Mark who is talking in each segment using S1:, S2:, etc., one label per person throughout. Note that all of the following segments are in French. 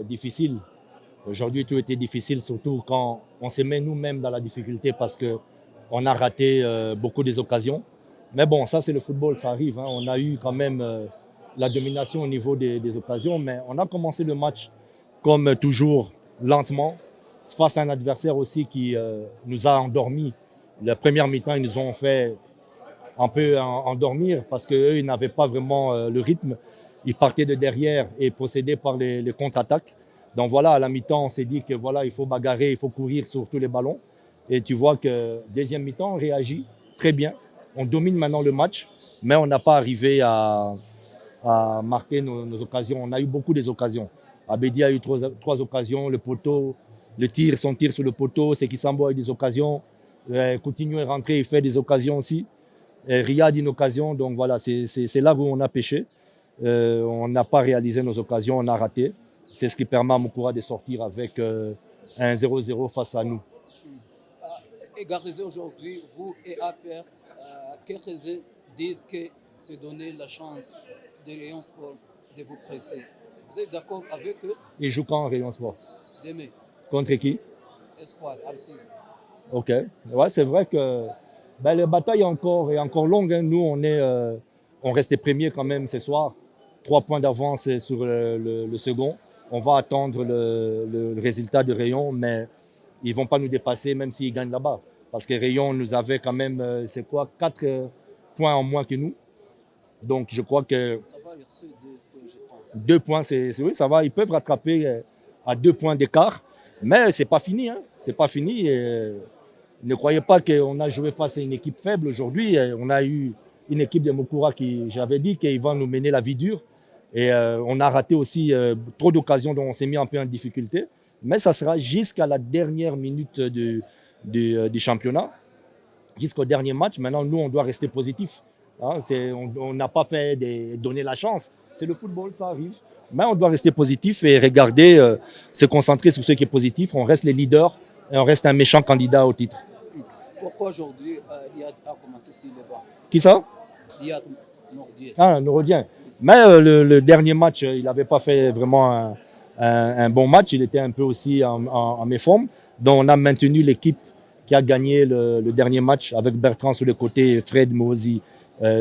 S1: difficile. Aujourd'hui, tout était difficile, surtout quand on se met nous-mêmes dans la difficulté parce qu'on a raté beaucoup des occasions. Mais bon, ça c'est le football, ça arrive. Hein. On a eu quand même la domination au niveau des occasions, mais on a commencé le match comme toujours, lentement, face à un adversaire aussi qui nous a endormis. La première mi-temps, ils nous ont fait un peu endormir parce qu'eux, ils n'avaient pas vraiment le rythme. Ils partaient de derrière et procédaient par les contre-attaques. Donc voilà, à la mi-temps, on s'est dit que voilà, il faut bagarrer, il faut courir sur tous les ballons. Et tu vois que deuxième mi-temps, on réagit très bien. On domine maintenant le match, mais on n'a pas arrivé à marquer nos occasions. On a eu beaucoup des occasions. Abedi a eu trois occasions, le poteau, son tir sur le poteau, c'est Kisambo a eu des occasions. Coutinho est rentré, il fait des occasions aussi. Riyad une occasion, donc voilà, c'est là où on a pêché. On n'a pas réalisé nos occasions, on a raté. C'est ce qui permet à Moukoura de sortir avec un 0-0 face à nous.
S2: Égalisé aujourd'hui, vous et APR, quelques-uns disent que c'est donner la chance de Rayon Sport de vous presser. Vous êtes d'accord avec eux?
S1: Ils jouent quand Rayon Sport?
S2: Demain.
S1: Contre qui?
S2: Espoir, Arcis.
S1: Ok. Ouais, c'est vrai que la bataille est encore longue. Hein. Nous, on restait premier quand même ce soir. 3 points d'avance sur le second. On va attendre le résultat de Rayon, mais ils ne vont pas nous dépasser même s'ils gagnent là-bas. Parce que Rayon nous avait quand même, 4 points en moins que nous. Donc je crois que...
S2: Ça va rester 2 points, je pense.
S1: 2 points, oui, ça va. Ils peuvent rattraper à 2 points d'écart. Mais ce n'est pas fini. Hein. C'est pas fini. Ne croyez pas qu'on a joué face à une équipe faible aujourd'hui. On a eu une équipe de Moukoura qui, j'avais dit, qu'ils vont nous mener la vie dure. Et on a raté aussi trop d'occasions dont on s'est mis un peu en difficulté. Mais ça sera jusqu'à la dernière minute du championnat, jusqu'au dernier match. Maintenant, nous, on doit rester positif. Hein, on n'a pas fait donner la chance. C'est le football, ça arrive. Mais on doit rester positif et regarder, se concentrer sur ce qui est positif. On reste les leaders et on reste un méchant candidat au titre.
S2: Pourquoi aujourd'hui Riyad a commencé sur le banc?
S1: Qui ça?
S2: Riyad Nourdien.
S1: Ah, Nourodien. Mais le dernier match, il n'avait pas fait vraiment un bon match. Il était un peu aussi en méforme. Donc on a maintenu l'équipe qui a gagné le dernier match avec Bertrand sur le côté et Fred Mozi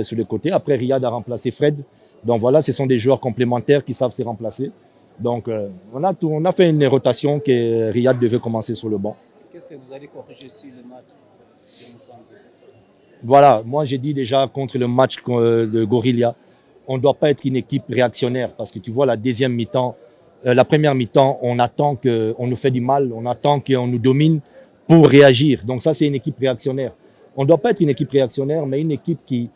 S1: sur le côté. Après, Riyad a remplacé Fred. Donc voilà, ce sont des joueurs complémentaires qui savent se remplacer. Donc on a fait une rotation que Riyad devait commencer sur le banc.
S2: Qu'est-ce que vous allez corriger sur le match de Moussanzi?
S1: Voilà, moi j'ai dit déjà contre le match de Gorilla, on ne doit pas être une équipe réactionnaire parce que tu vois la deuxième mi-temps, la première mi-temps, on attend qu'on nous fait du mal, on attend qu'on nous domine pour réagir. Donc ça c'est une équipe réactionnaire. On ne doit pas être une équipe réactionnaire, mais une équipe qui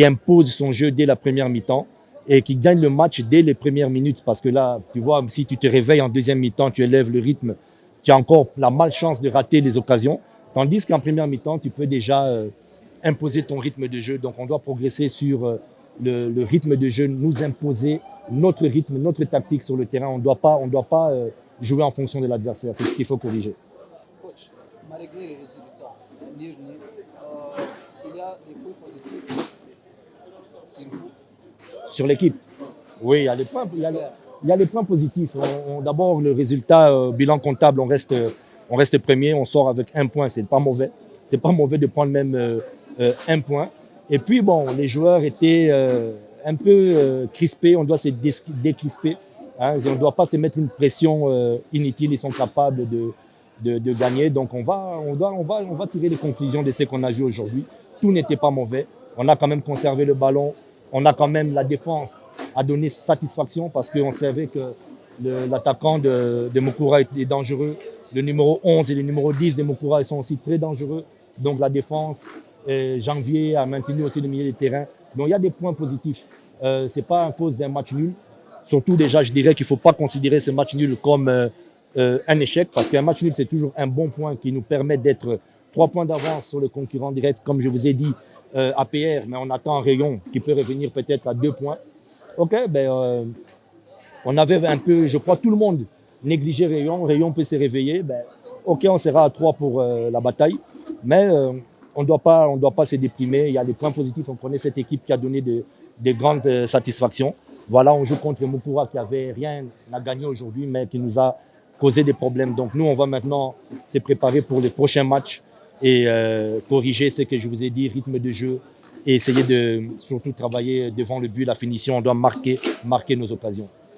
S1: impose son jeu dès la première mi-temps et qui gagne le match dès les premières minutes. Parce que là, tu vois, si tu te réveilles en deuxième mi-temps, tu élèves le rythme, tu as encore la malchance de rater les occasions. Tandis qu'en première mi-temps, tu peux déjà imposer ton rythme de jeu. Donc on doit progresser sur le rythme de jeu, nous imposer notre rythme, notre tactique sur le terrain. On ne doit pas jouer en fonction de l'adversaire. C'est ce qu'il faut corriger.
S2: Coach, malgré les résultats, il y a des points positifs sur vous.
S1: Sur l'équipe. Oui, il y a les points positifs. D'abord, le résultat, bilan comptable, on reste premier, on sort avec 1 point, c'est pas mauvais. C'est pas mauvais de prendre même 1 point. Et puis, bon, les joueurs étaient un peu crispés, on doit se décrisper. Hein, on ne doit pas se mettre une pression inutile, ils sont capables de gagner. Donc, on va tirer les conclusions de ce qu'on a vu aujourd'hui. Tout n'était pas mauvais. On a quand même conservé le ballon. On a quand même la défense à donner satisfaction parce qu'on savait que l'attaquant de Moukoura est dangereux. Le numéro 11 et le numéro 10 de Moukoura sont aussi très dangereux. Donc la défense, Janvier a maintenu aussi le milieu de terrain. Donc il y a des points positifs. Ce n'est pas à cause d'un match nul. Surtout déjà, je dirais qu'il ne faut pas considérer ce match nul comme un échec parce qu'un match nul, c'est toujours un bon point qui nous permet d'être 3 points d'avance sur le concurrent direct, comme je vous ai dit. APR, mais on attend un Rayon qui peut revenir peut-être à 2 points. Ok, on avait un peu, je crois, tout le monde négligé Rayon. Rayon peut se réveiller. Ok, on sera à 3 pour la bataille, mais on ne doit pas se déprimer. Il y a des points positifs. On connaît cette équipe qui a donné de grandes satisfactions. Voilà, on joue contre Mukura qui avait rien à gagner aujourd'hui, mais qui nous a causé des problèmes. Donc nous, on va maintenant se préparer pour les prochains matchs et corriger ce que je vous ai dit, rythme de jeu, et essayer de surtout travailler devant le but, la finition. On doit marquer nos occasions.